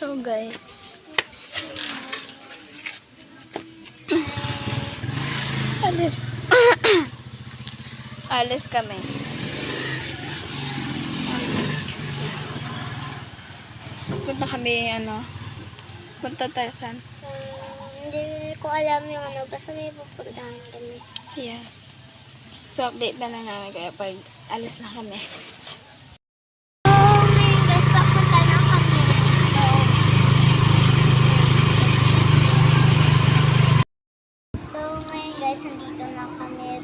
So guys, alis alis kami. Punta kami punta tayo saan? So, hindi ko alam yung basta may pupuntahan kami. Yes. So update na lang namin kaya pag alis na kami. So, ngayon guys, papunta na kami. So, ngayon guys, nandito na kami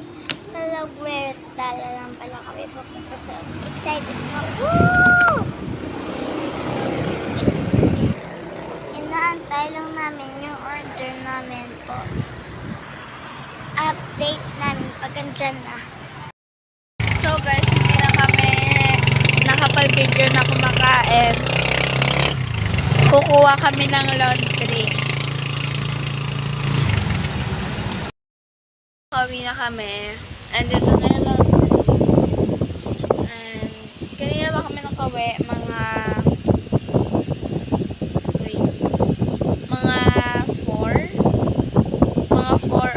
sa Laguerta. Dala lang pala kami papunta sa excited na. Woo! Inaantay lang namin yung order namin po. Update namin pag andyan na. So guys, hindi na kami nakapag-video na kumakain. Kukuha kami ng laundry. Kami na kami. And dito na yung laundry. And kanina ba kami nakawi? Mga 4